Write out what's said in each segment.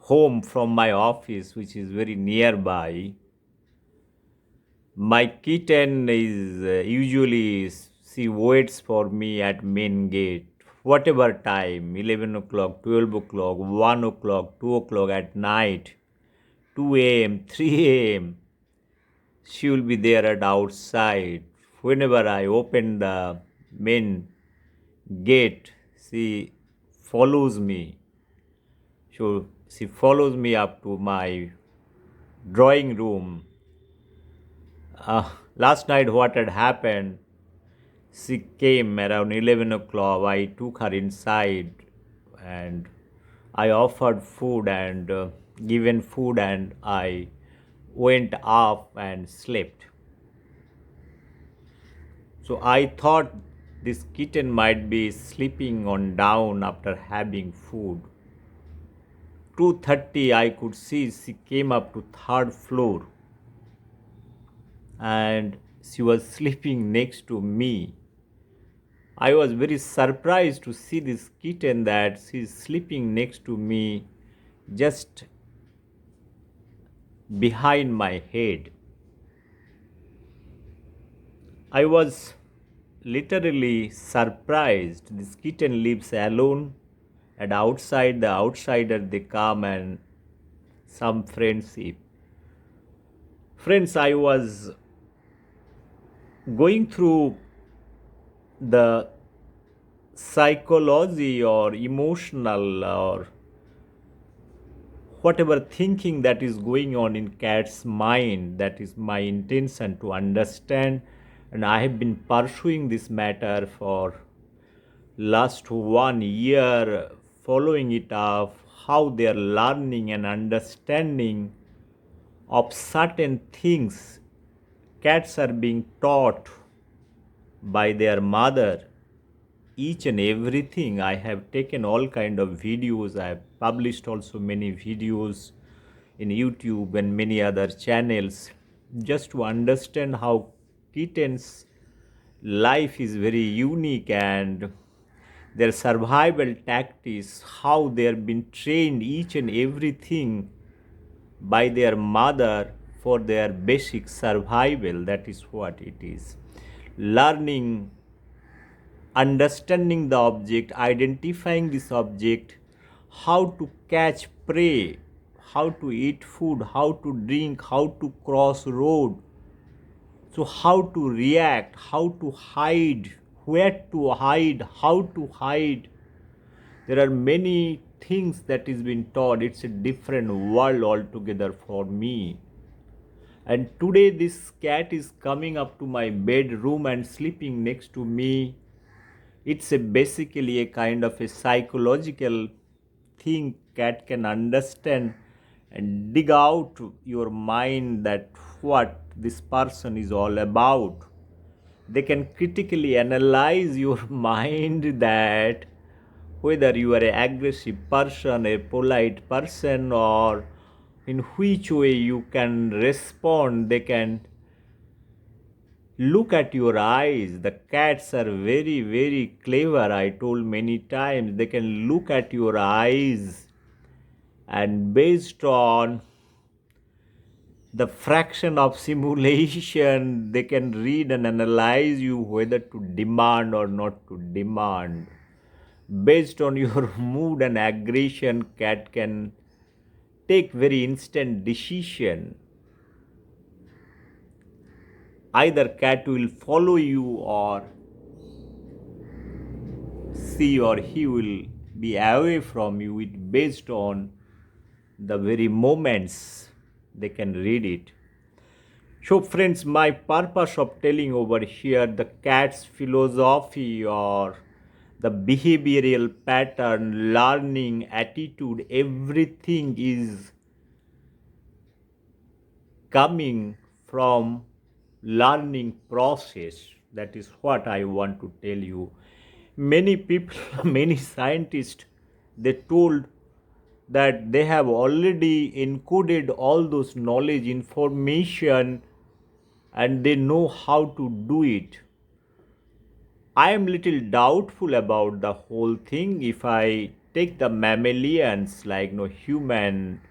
home from my office, which is very nearby. My kitten is usually she waits for me at main gate, whatever time, 11 o'clock, 12 o'clock, 1 o'clock, 2 o'clock at night, 2 a.m., 3 a.m. She will be there at outside. Whenever I open the main gate, she follows me. So she follows me up to my drawing room. Last night, what had happened? She came around 11 o'clock. I took her inside and I offered food and given food, and I went up and slept. So I thought this kitten might be sleeping on down after having food. 2:30 I could see she came up to third floor and she was sleeping next to me. I was very surprised to see this kitten that she's sleeping next to me just behind my head. I was literally surprised. This kitten lives alone, and outside the outsider they come and some friendship. Friends, I was going through the psychology or emotional or whatever thinking that is going on in cat's mind. That is my intention to understand, and I have been pursuing this matter for last 1 year, following it up, how they are learning and understanding of certain things. Cats are being taught by their mother each and everything. I have taken all kind of videos. I have published also many videos in YouTube and many other channels just to understand how kittens life is very unique and their survival tactics, how they are being trained each and everything by their mother for their basic survival. That is what it is. Learning, understanding the object, identifying this object, how to catch prey, how to eat food, how to drink, how to cross road. So how to react, how to hide, where to hide, how to hide. There are many things that is being taught. It's a different world altogether for me. And today this cat is coming up to my bedroom and sleeping next to me. It's basically a kind of a psychological thing cat can understand and dig out your mind that what this person is all about. They can critically analyze your mind that whether you are an aggressive person, a polite person, or in which way you can respond. They can look at your eyes. The cats are very, very clever. I told many times they can look at your eyes and based on the fraction of simulation, they can read and analyze you whether to demand or not to demand. Based on your mood and aggression, cat can take very instant decision. Either cat will follow you or she or he will be away from you. It based on the very moments they can read it. So friends, my purpose of telling over here the cat's philosophy or the behavioral pattern, learning, attitude, everything is coming from learning process. That is what I want to tell you. Many people, many scientists, they told that they have already encoded all those knowledge information and they know how to do it. I am little doubtful about the whole thing. If I take the mammalians like human,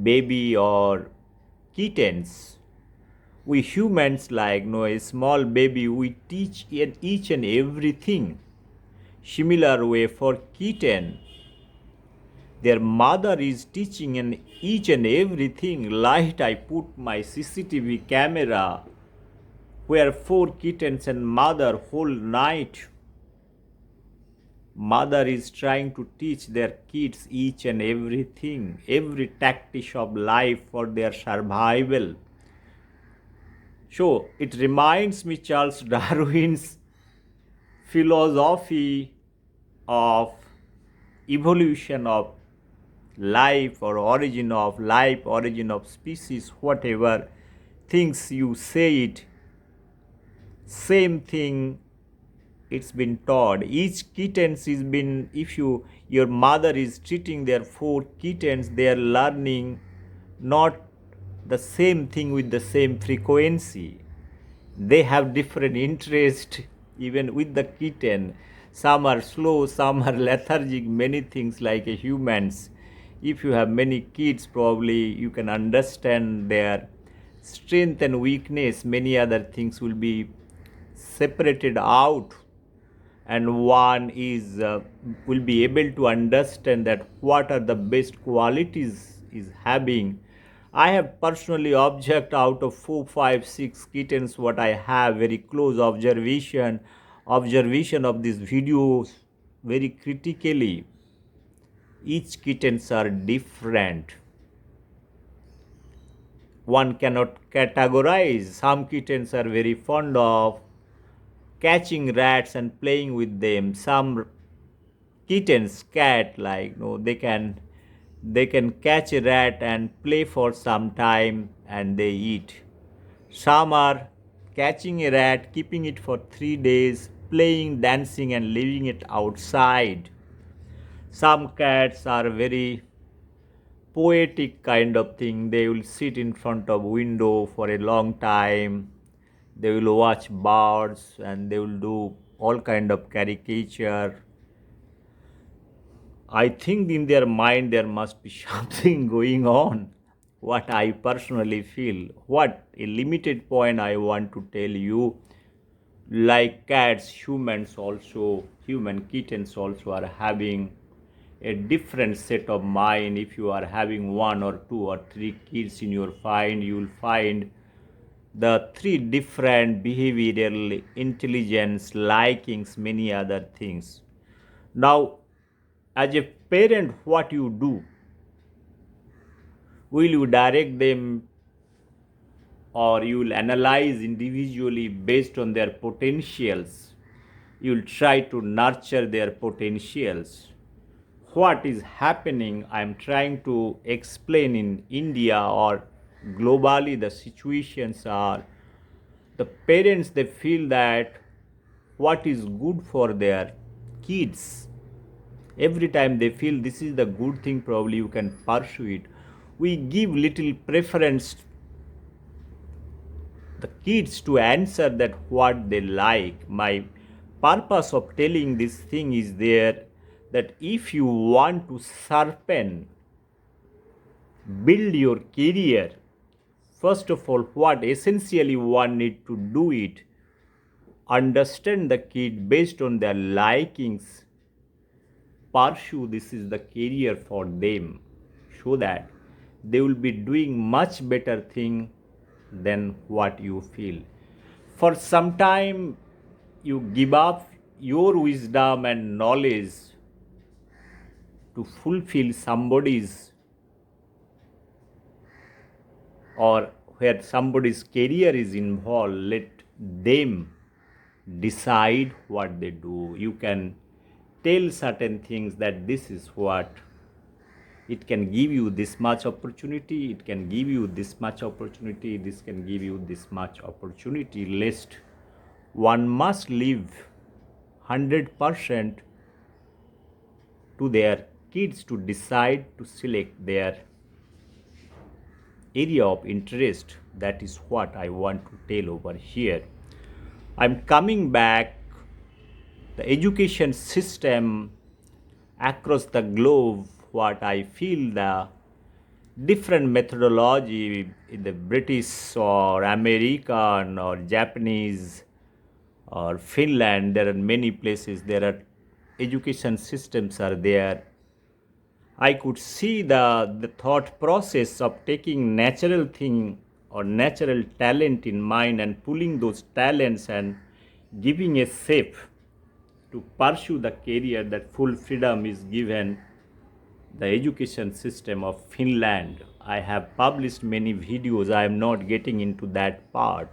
baby or kittens. We humans like a small baby, we teach each and everything. Similar way for kitten, their mother is teaching in each and everything. Light, I put my CCTV camera where four kittens and mother whole night. Mother is trying to teach their kids each and everything, every tactic of life for their survival. So it reminds me Charles Darwin's philosophy of evolution of life or origin of life, origin of species, whatever things you say it, same thing it's been taught. Each kittens is been, if your mother is treating their four kittens, they are learning not the same thing with the same frequency. They have different interest even with the kitten. Some are slow, some are lethargic, many things like humans. If you have many kids, probably you can understand their strength and weakness. Many other things will be separated out, and one is will be able to understand that what are the best qualities is having. I have personally observed out of 4, 5, 6 kittens what I have, very close observation of these videos very critically. Each kittens are different. One cannot categorize. Some kittens are very fond of catching rats and playing with them. Some kittens, cat, like they can catch a rat and play for some time and they eat. Some are catching a rat, keeping it for 3 days, playing, dancing, and leaving it outside. Some cats are very poetic kind of thing. They will sit in front of window for a long time. They will watch birds and they will do all kind of caricature. I think in their mind there must be something going on. What I personally feel. What a limited point I want to tell you. Like cats, human kittens also are having a different set of mind. If you are having 1 or 2 or 3 kids in your find, you will find the 3 different behavioral intelligence, likings, many other things. Now, as a parent, what you do? Will you direct them or you will analyze individually based on their potentials? You will try to nurture their potentials. What is happening, I am trying to explain in India or globally, the situations are the parents, they feel that what is good for their kids, every time they feel this is the good thing, probably you can pursue it. We give little preference the kids to answer that what they like. My purpose of telling this thing is there that if you want to sharpen, build your career, first of all, what essentially one need to do it, understand the kid based on their likings, pursue this is the career for them, so that they will be doing much better thing than what you feel. For some time you give up your wisdom and knowledge to fulfill somebody's, or where somebody's career is involved, let them decide what they do. You can tell certain things that this is what it can give you, this much opportunity, it can give you this much opportunity, this can give you this much opportunity. Lest one must live 100% to their kids to decide to select their area of interest. That is what I want to tell over here. I'm coming back. The education system across the globe, what I feel the different methodology in the British or American or Japanese or Finland, there are many places, there are education systems are there. I could see the thought process of taking natural thing or natural talent in mind and pulling those talents and giving a shape to pursue the career. That full freedom is given the education system of Finland. I have published many videos. I am not getting into that part.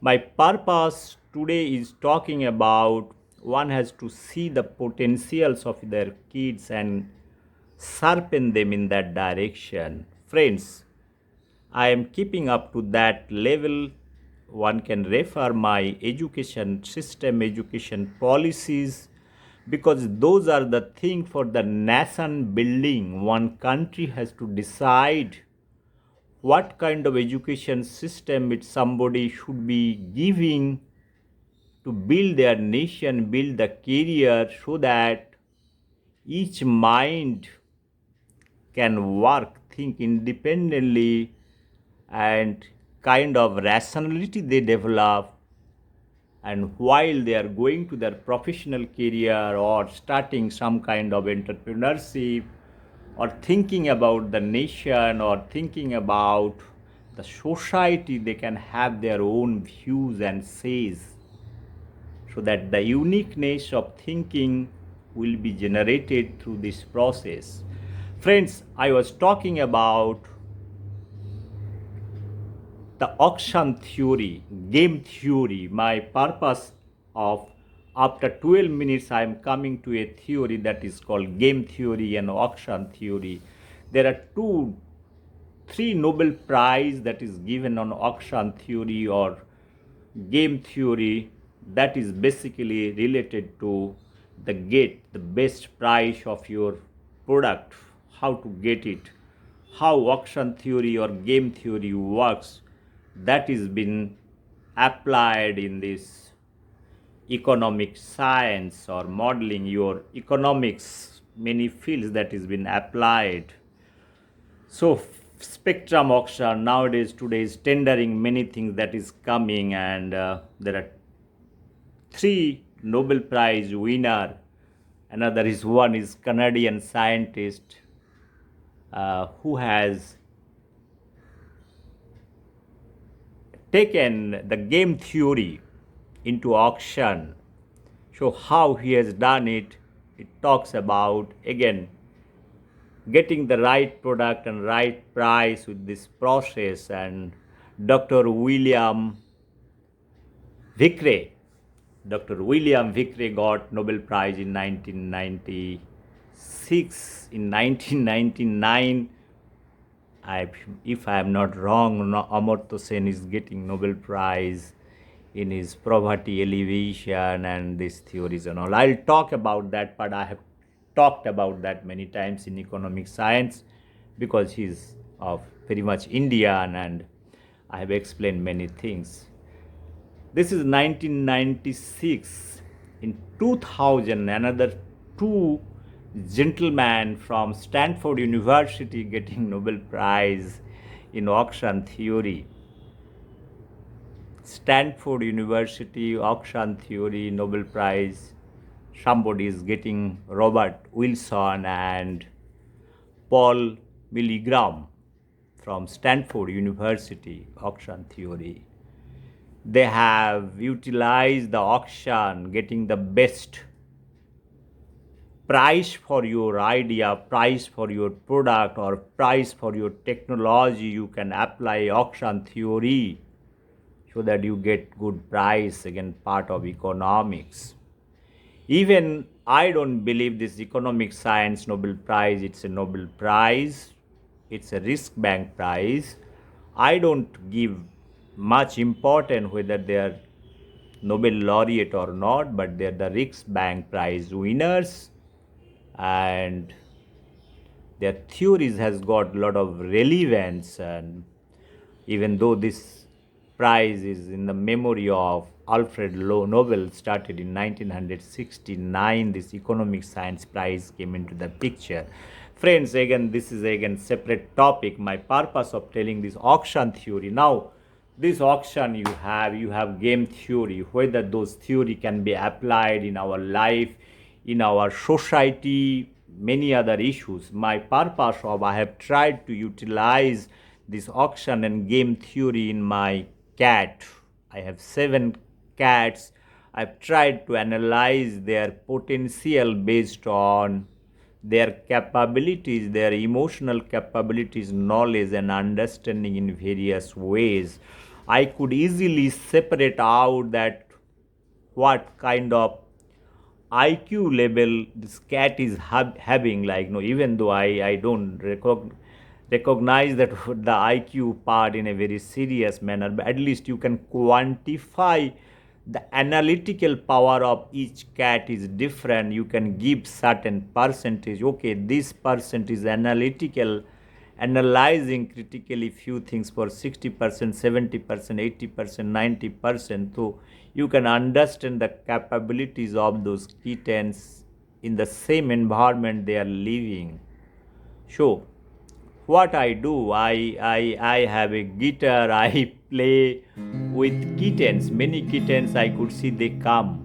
My purpose today is talking about one has to see the potentials of their kids and sharpen them in that direction. Friends, I am keeping up to that level. One can refer my education system, education policies, because those are the thing for the nation building. One country has to decide what kind of education system it somebody should be giving to build their nation, build the career, so that each mind can work, think independently, and kind of rationality they develop. And while they are going to their professional career or starting some kind of entrepreneurship or thinking about the nation or thinking about the society, they can have their own views and says, so that the uniqueness of thinking will be generated through this process. Friends, I was talking about the auction theory, game theory. My purpose of after 12 minutes, I am coming to a theory that is called game theory and auction theory. There are three Nobel Prize that is given on auction theory or game theory, that is basically related to the best price of your product, how to get it, how auction theory or game theory works. That is been applied in this economic science or modeling your economics, many fields that is been applied. So spectrum auction nowadays, today is tendering many things that is coming, and there are three Nobel Prize winner. Another is one is Canadian scientist who has taken the game theory into auction. So how he has done it, it talks about again getting the right product and right price with this process. And Dr. William Vickrey, Dr. William Vickrey got Nobel Prize in 1996. In 1999, if I am not wrong, Amartya Sen is getting Nobel Prize in his poverty alleviation and these theories and all. I'll talk about that, but I have talked about that many times in economic science because he's of very much Indian and I have explained many things. This is 1996. In 2000, another two gentlemen from Stanford University getting Nobel Prize in auction theory. Stanford University auction theory Nobel Prize. Somebody is getting Robert Wilson and Paul Milgram from Stanford University auction theory. They have utilized the auction, getting the best price for your idea, price for your product, or price for your technology. You can apply auction theory so that you get good price, again part of economics. Even I don't believe this economic science Nobel Prize, it's a Nobel Prize, it's a risk bank prize. I don't give much importance whether they are Nobel laureate or not, but they are the risk bank prize winners, and their theories has got a lot of relevance. And even though this prize is in the memory of Alfred Nobel started in 1969. This economic science prize came into the picture. Friends, again, this is again separate topic. My purpose of telling this auction theory. Now, this auction you have game theory, whether those theory can be applied in our life, in our society, many other issues. My purpose of I have tried to utilize this auction and game theory in my cat. I have 7 cats. I've tried to analyze their potential based on their capabilities, their emotional capabilities, knowledge, and understanding in various ways. I could easily separate out that what kind of IQ level this cat is having. Like, even though I don't recognize that the IQ part in a very serious manner, but at least you can quantify the analytical power of each cat is different. You can give certain percentage. Okay, this percent is analytical, analyzing critically few things for 60%, 70%, 80%, 90%. So you can understand the capabilities of those kittens in the same environment they are living. So what I do, I have a guitar. I play with kittens. Many kittens I could see they come.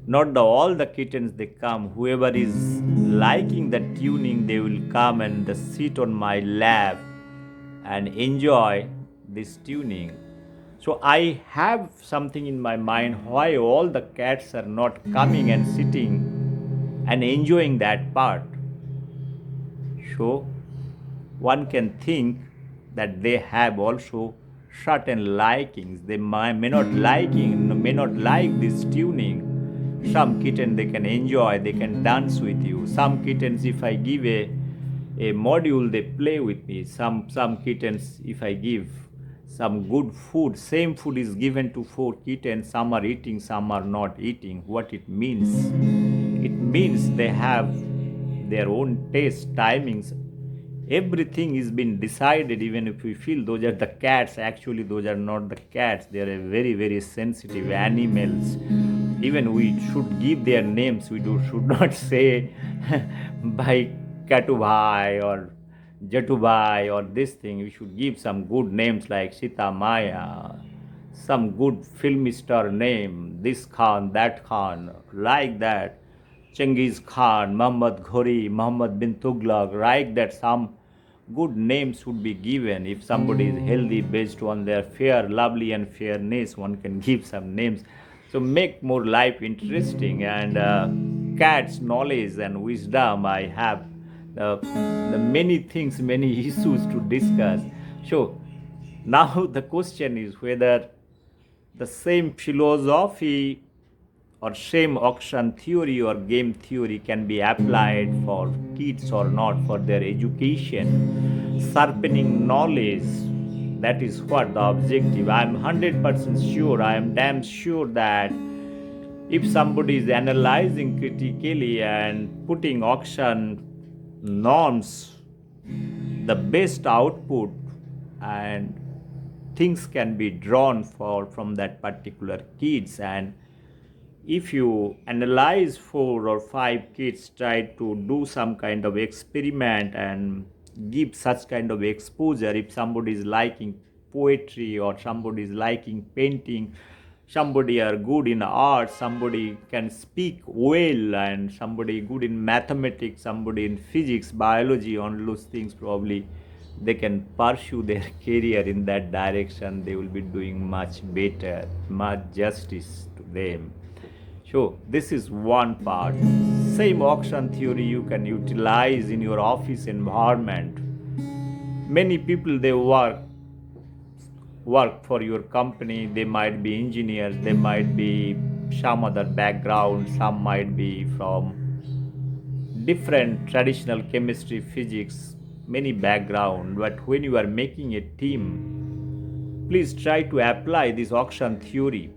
Not all the kittens they come. Whoever is liking the tuning, they will come and they sit on my lap and enjoy this tuning. So I have something in my mind why all the cats are not coming and sitting and enjoying that part. So one can think that they have also certain likings. They may not like this tuning. Some kitten they can enjoy, they can dance with you. Some kittens, if I give a module, they play with me. Some kittens, if I give some good food, same food is given to 4 kittens, some are eating, some are not eating. What it means? It means they have their own taste, timings. Everything is been decided. Even if we feel those are the cats, actually those are not the cats. They are very, very sensitive animals. Even we should give their names. We should not say by Katubhai or Jatubhai or this thing. We should give some good names like Sita Maya, some good film star name, this Khan, that Khan, like that. Chengiz Khan, Muhammad Ghori, Muhammad bin Tughlaq, like that. Some good names would be given. If somebody is healthy based on their fair, lovely, and fairness, one can give some names. So make more life interesting. And cats' knowledge and wisdom, I have the many things, many issues to discuss. So now the question is whether the same philosophy or same auction theory or game theory can be applied for kids or not for their education, sharpening knowledge. That is what the objective. I am 100% sure, I am damn sure that if somebody is analyzing critically and putting auction norms, the best output and things can be drawn from that particular kids. And if you analyze 4 or 5 kids, try to do some kind of experiment and give such kind of exposure. If somebody is liking poetry or somebody is liking painting, somebody are good in art, somebody can speak well, and somebody good in mathematics, somebody in physics, biology, on those things, probably they can pursue their career in that direction. They will be doing much better, much justice to them. So this is one part. Same auction theory you can utilize in your office environment. Many people they work for your company. They might be engineers, they might be some other background, some might be from different traditional chemistry, physics, many background. But when you are making a team, please try to apply this auction theory.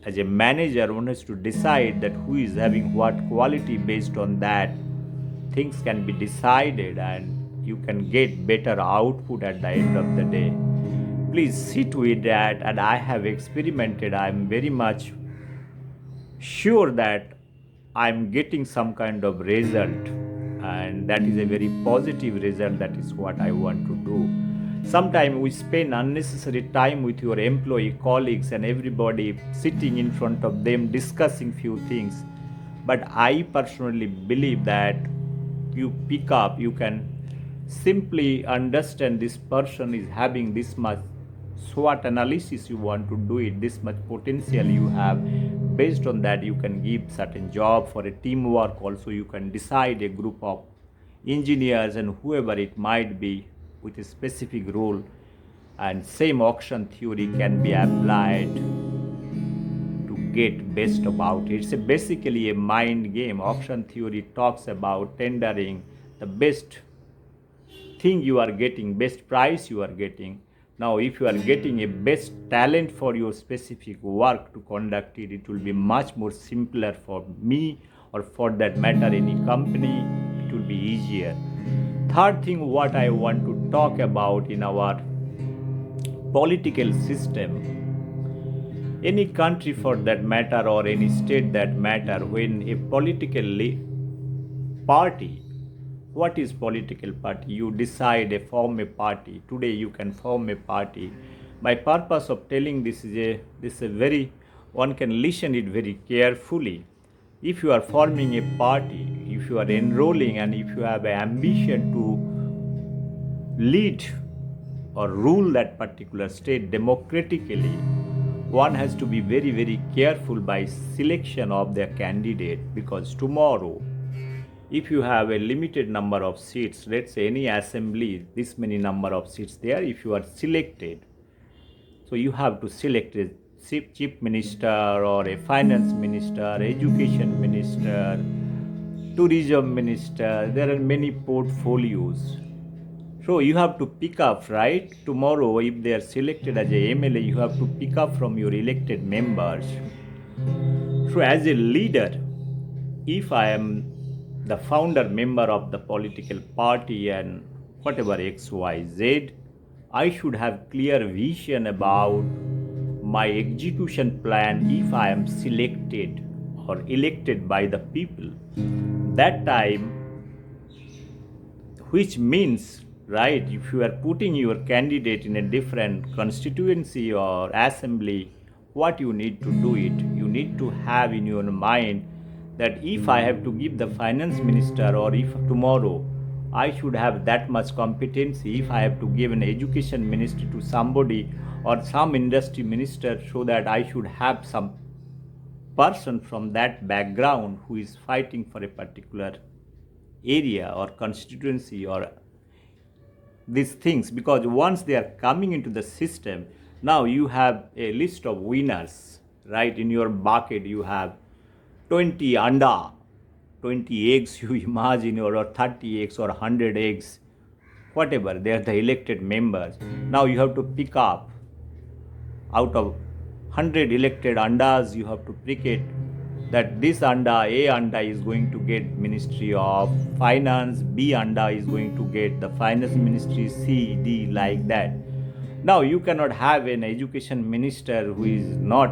As a manager, one has to decide that who is having what quality. Based on that, things can be decided and you can get better output at the end of the day. please sit with that. And I have experimented. I'm very much sure that I'm getting some kind of result, and that is a very positive result. That is what I want to do. Sometimes we spend unnecessary time with your employee colleagues and everybody sitting in front of them discussing few things, but I personally believe that you pick up, you can simply understand this person is having this much SWOT analysis, you want to do it, this much potential you have. Based on that, you can give certain job for a teamwork. Also, you can decide a group of engineers and whoever it might be with a specific role, and same auction theory can be applied to get best about it. It's basically a mind game. Auction theory talks about tendering the best thing you are getting, best price you are getting. Now, if you are getting a best talent for your specific work to conduct it, it will be much more simpler for me, or for that matter any company. It will be easier. Third thing what I want to talk about in our political system, any country for that matter or any state that matter, when a political party, what is political party? You decide a form a party. Today you can form a party. My purpose of telling this is a very, one can listen it very carefully. If you are forming a party, if you are enrolling, and if you have an ambition to lead or rule that particular state democratically, one has to be very, very careful by selection of their candidate, because tomorrow, if you have a limited number of seats, let's say any assembly, this many number of seats there, if you are selected, so you have to select a chief minister or a finance minister, education minister, tourism minister. There are many portfolios. So you have to pick up, right? Tomorrow, if they are selected as a MLA, you have to pick up from your elected members. So as a leader, if I am the founder member of the political party and whatever XYZ, I should have clear vision about my execution plan if I am selected or elected by the people. That time, which means, right, if you are putting your candidate in a different constituency or assembly, what you need to do it, you need to have in your mind that if I have to give the finance minister, or if tomorrow I should have that much competency, if I have to give an education ministry to somebody or some industry minister, so that I should have some person from that background who is fighting for a particular area or constituency or these things. Because once they are coming into the system, now you have a list of winners, right? In your bucket you have 20 anda, 20 eggs you imagine, or 30 eggs or 100 eggs, whatever, they are the elected members. Now you have to pick up out of 100 elected andas, you have to pick it that this anda, A anda is going to get Ministry of Finance, B anda is going to get the Finance Ministry, C, D, like that. Now you cannot have an education minister who is not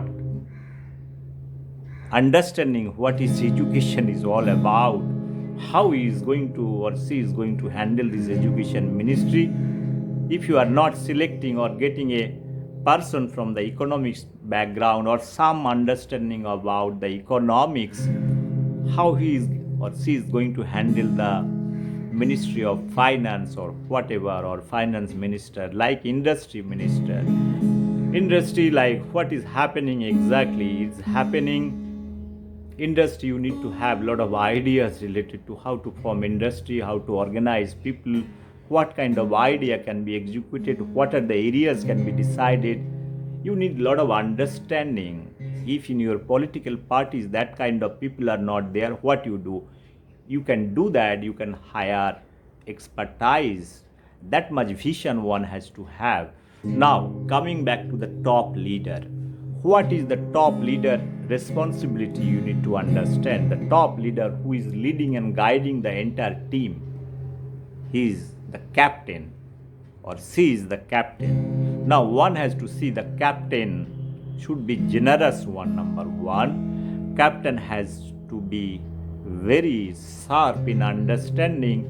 understanding what is education is all about, how he is going to or she is going to handle this education ministry. If you are not selecting or getting a person from the economics background or some understanding about the economics, how he is or she is going to handle the Ministry of Finance or whatever, or finance minister, like industry minister. Industry, like what is happening exactly, it's happening industry, you need to have a lot of ideas related to how to form industry, how to organize people, what kind of idea can be executed, what are the areas can be decided. You need a lot of understanding. If in your political parties that kind of people are not there, what you do, you can do that, you can hire expertise. That much vision one has to have. Now coming back to the top leader, what is the top leader responsibility? You need to understand the top leader who is leading and guiding the entire team. He is the captain or she is the captain. Now one has to see the captain should be generous one. Number one, captain has to be very sharp in understanding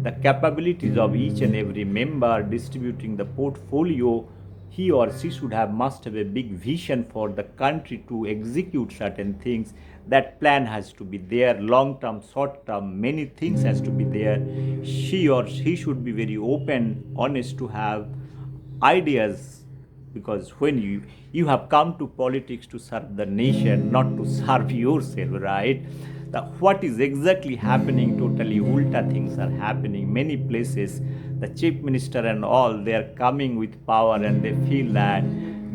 the capabilities of each and every member, distributing the portfolio. He or she should have must have a big vision for the country to execute certain things. That plan has to be there, long term, short term, many things has to be there. She or he should be very open, honest to have ideas, because when you have come to politics to serve the nation, not to serve yourself, right? What is exactly happening, totally ulta things are happening many places. The chief minister and all, they are coming with power and they feel that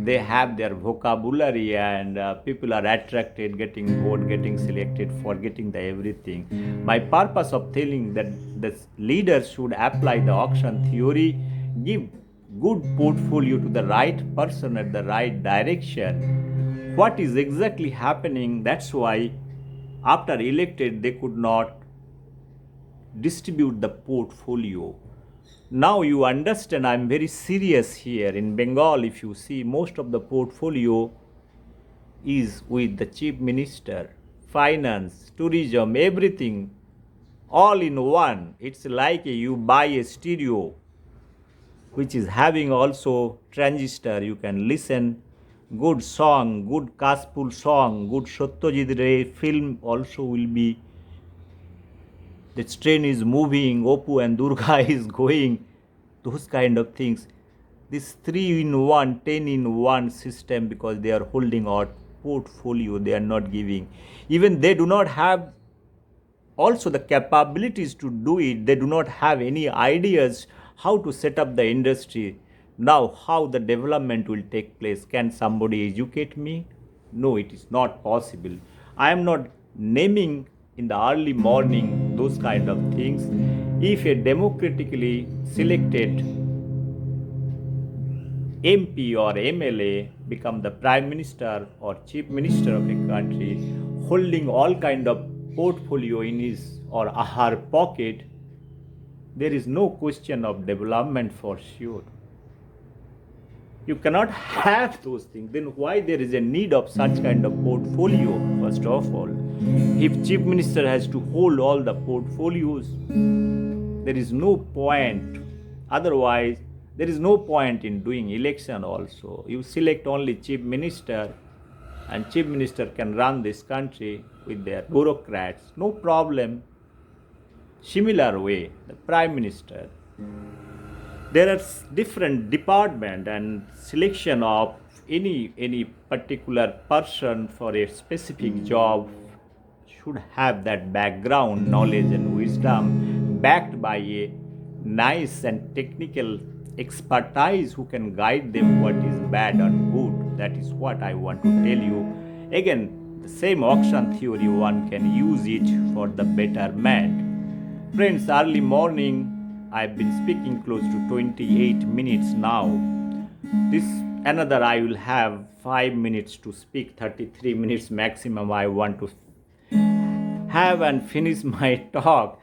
they have their vocabulary, and people are attracted, getting vote, getting selected, forgetting the everything. My purpose of telling that the leaders should apply the auction theory, give good portfolio to the right person at the right direction. What is exactly happening? That's why after elected they could not distribute the portfolio. Now you understand, I'm very serious here. In Bengal, if you see, most of the portfolio is with the chief minister, finance, tourism, everything, all in one. It's like you buy a stereo which is having also transistor. You can listen good song, good Kaspul song, good Satyajit Ray film also will be. The train is moving, Oppu and Durga is going, those kind of things. This 3 in 1, 10 in 1 system, because they are holding out portfolio, they are not giving. Even they do not have also the capabilities to do it. They do not have any ideas how to set up the industry. Now, how the development will take place? Can somebody educate me? No, it is not possible. I am not naming in the early morning those kind of things. If a democratically selected MP or MLA become the prime minister or chief minister of a country, holding all kind of portfolio in his or her pocket, there is no question of development for sure. You cannot have those things. Then why there is a need of such kind of portfolio? First of all, if chief minister has to hold all the portfolios, there is no point. Otherwise, there is no point in doing election also. You select only chief minister, and chief minister can run this country with their bureaucrats, no problem. Similar way, the prime minister. There are different department and selection of any particular person for a specific job should have that background knowledge and wisdom backed by a nice and technical expertise who can guide them what is bad and good. That is what I want to tell you. Again, the same auction theory, one can use it for the betterment. Friends, early morning, I've been speaking close to 28 minutes now. This another I will have 5 minutes to speak, 33 minutes maximum I want to have and finish my talk.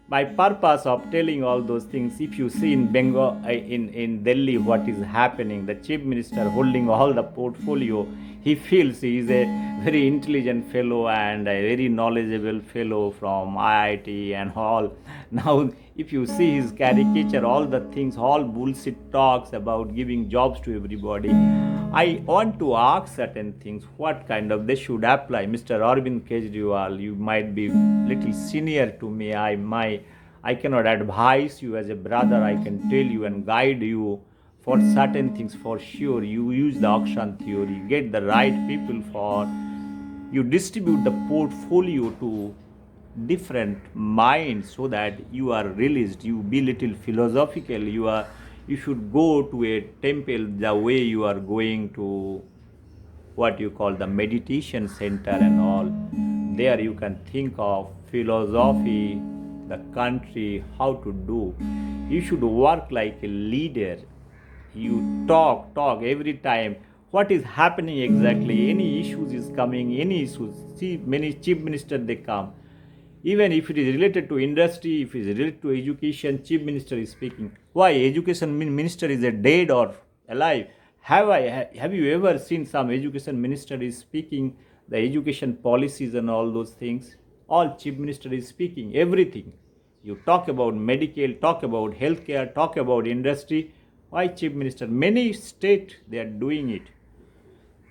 My purpose of telling all those things, if you see in Bengal, in Delhi, what is happening, the chief minister holding all the portfolio, he feels he is a very intelligent fellow and a very knowledgeable fellow from IIT and all. Now, if you see his caricature, all the things, all bullshit talks about giving jobs to everybody, I want to ask certain things. What kind of they should apply? Mr. Arvind Kejriwal, you might be little senior to me. I cannot advise you as a brother. I can tell you and guide you for certain things for sure. You use the auction theory, get the right people for, you distribute the portfolio to different minds so that you are released. You be little philosophical. You should go to a temple the way you are going to what you call the meditation center and all. There you can think of philosophy, the country, how to do. You should work like a leader. You talk every time. What is happening exactly? Any issues is coming, any issues. See, many chief ministers they come. Even if it is related to industry, if it is related to education, chief minister is speaking. Why? Education minister is a dead or alive. Have you ever seen some education minister is speaking the education policies and all those things? All chief minister is speaking everything. You talk about medical, talk about healthcare, talk about industry. Why chief minister? Many state they are doing it.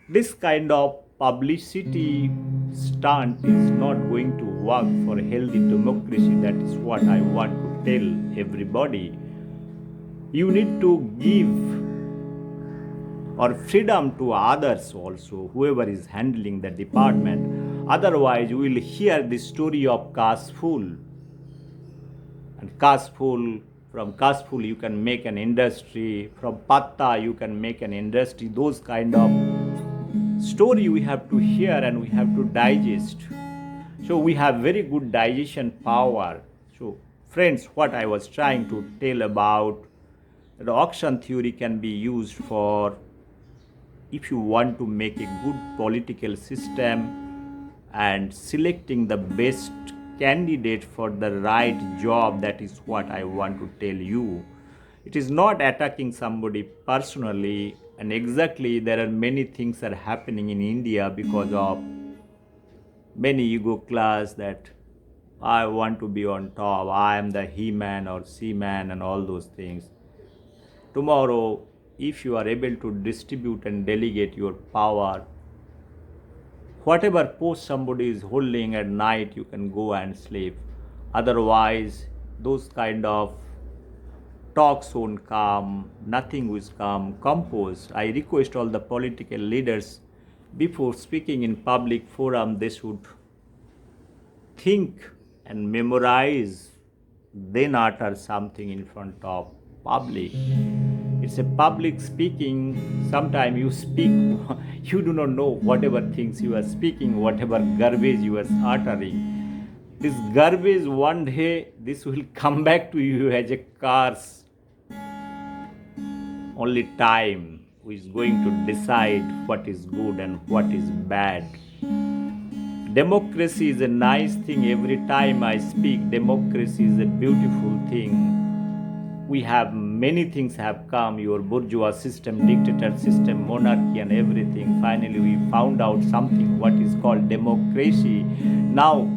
This kind of publicity stunt is not going to work for healthy democracy. That is what I want to tell everybody. You need to give or freedom to others also, whoever is handling the department. Otherwise, we will hear the story of Kasful. And Kasful, from Kasful you can make an industry, from Patta you can make an industry. Those kind of story we have to hear and we have to digest. So we have very good digestion power. So friends, what I was trying to tell about the auction theory can be used for if you want to make a good political system and selecting the best candidate for the right job. That is what I want to tell you. It is not attacking somebody personally, and exactly there are many things are happening in India because of many ego class that I want to be on top, I am the he-man or she-man and all those things. Tomorrow, if you are able to distribute and delegate your power, whatever post somebody is holding at night, you can go and sleep. Otherwise, those kind of talks won't come, nothing will come composed. I request all the political leaders, before speaking in public forum, they should think and memorize, then utter something in front of public. It's a public speaking. Sometimes you speak, you do not know whatever things you are speaking, whatever garbage you are uttering. This garbage one day, this will come back to you as a curse. Only time is going to decide what is good and what is bad. Democracy is a nice thing. Every time I speak, democracy is a beautiful thing. We have many things have come, your bourgeois system, dictator system, monarchy and everything. Finally, we found out something what is called democracy. Now,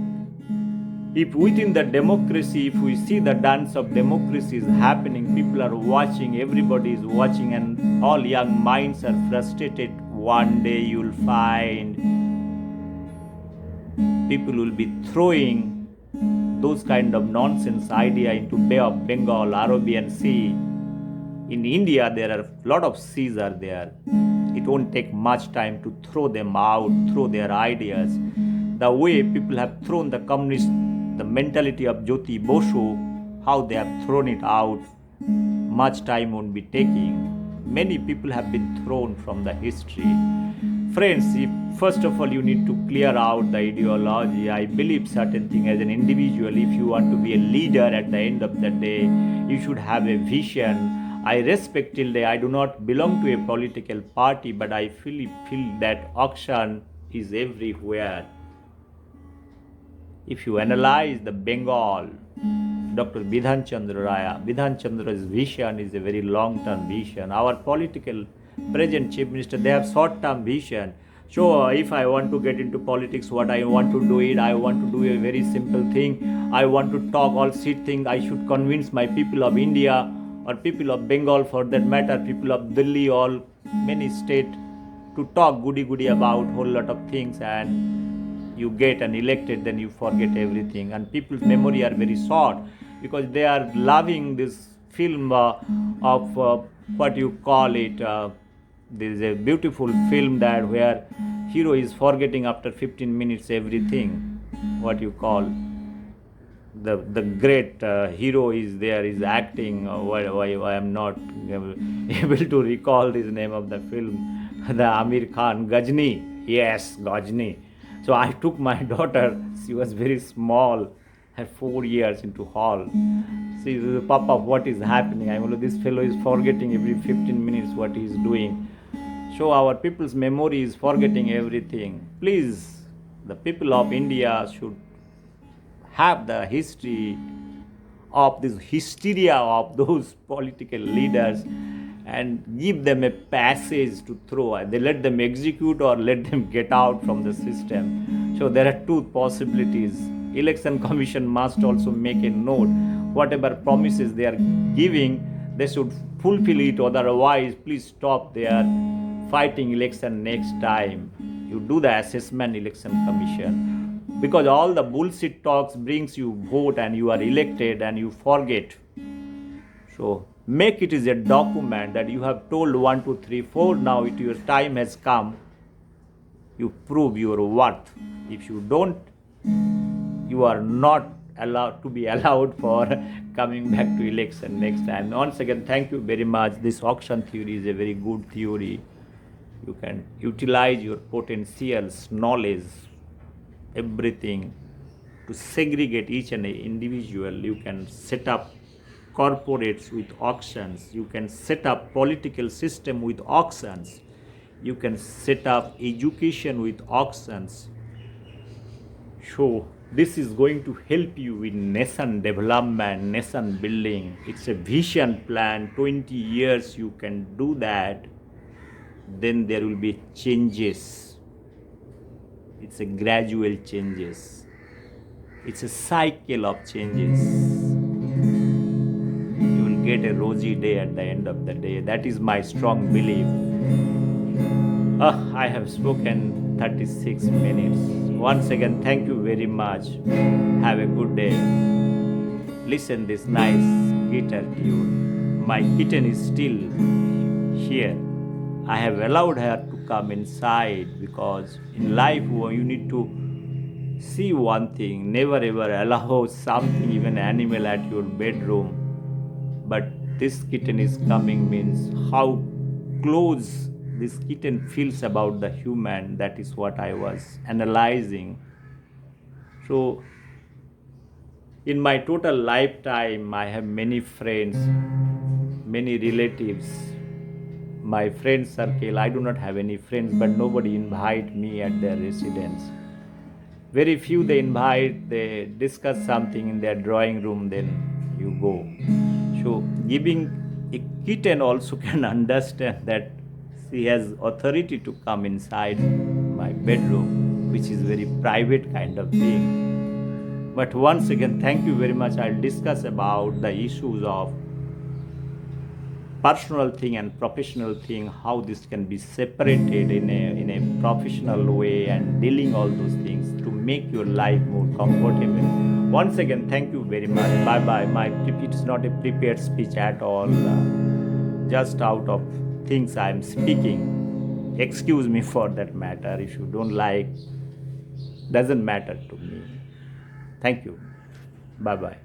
if within the democracy, if we see the dance of democracy is happening, people are watching, everybody is watching, and all young minds are frustrated. One day you'll find people will be throwing those kind of nonsense idea into Bay of Bengal, Arabian Sea. In India, there are a lot of seas are there. It won't take much time to throw them out, throw their ideas. The way people have thrown the communist, the mentality of Jyoti Bosu, how they have thrown it out, much time won't be taking. Many people have been thrown from the history. Friends, first of all, you need to clear out the ideology. I believe certain thing as an individual. If you want to be a leader at the end of the day, you should have a vision. I respect till day. I do not belong to a political party, but I feel that auction is everywhere. If you analyze the Bengal, Dr. Bidhan Chandra Raya, Bidhan Chandra's vision is a very long-term vision. Our political present chief minister, they have short-term vision. So if I want to get into politics, what I want to do it, I want to do a very simple thing. I want to talk all shit thing. I should convince my people of India or people of Bengal for that matter, people of Delhi, all many state to talk goody about whole lot of things, and you get an elected, then you forget everything. And people's memory are very short because they are loving this film of what you call it. There is a beautiful film that where hero is forgetting after 15 minutes everything. What you call the great hero is there, is acting. Why I am not able to recall this name of the film. The Amir Khan, Gajni. Yes, Gajni. So I took my daughter. She was very small, had 4 years into hall. She said, Papa, what is happening? I mean, this fellow is forgetting every 15 minutes what he is doing. So our people's memory is forgetting everything. Please, the people of India should have the history of this hysteria of those political leaders and give them a passage to throw. They let them execute or let them get out from the system. So there are two possibilities. Election Commission must also make a note. Whatever promises they are giving, they should fulfill it. Otherwise, please stop their fighting election next time. You do the assessment, Election Commission, because all the bullshit talks brings you vote and you are elected and you forget. So make it as a document that you have told 1, 2, 3, 4. Now your time has come. You prove your worth. If you don't, you are not allowed to be allowed for coming back to election next time. Once again, thank you very much. This auction theory is a very good theory. You can utilize your potentials, knowledge, everything to segregate each and every individual. You can set up corporates with auctions. You can set up political system with auctions. You can set up education with auctions. So this is going to help you in nation development, nation building. It's a vision plan. 20 years you can do that. Then there will be changes. It's a gradual changes. It's a cycle of changes. You will get a rosy day at the end of the day. That is my strong belief. I have spoken 36 minutes. Once again, thank you very much. Have a good day. Listen this nice guitar tune. My kitten is still here. I have allowed her to come inside because in life you need to see one thing. Never ever allow something, even animal, at your bedroom. But this kitten is coming means how close this kitten feels about the human. That is what I was analyzing. So in my total lifetime, I have many friends, many relatives. My friend circle, I do not have any friends, but nobody invite me at their residence. Very few they invite, they discuss something in their drawing room, then you go. So giving a kitten also can understand that she has authority to come inside my bedroom, which is very private kind of thing. But once again, thank you very much. I'll discuss about the issues of personal thing and professional thing, how this can be separated in a professional way, and dealing all those things to make your life more comfortable. Once again, thank you very much. Bye bye. It's not a prepared speech at all, just out of things I'm speaking. Excuse me for that matter. If you don't like, doesn't matter to me. Thank you. Bye bye.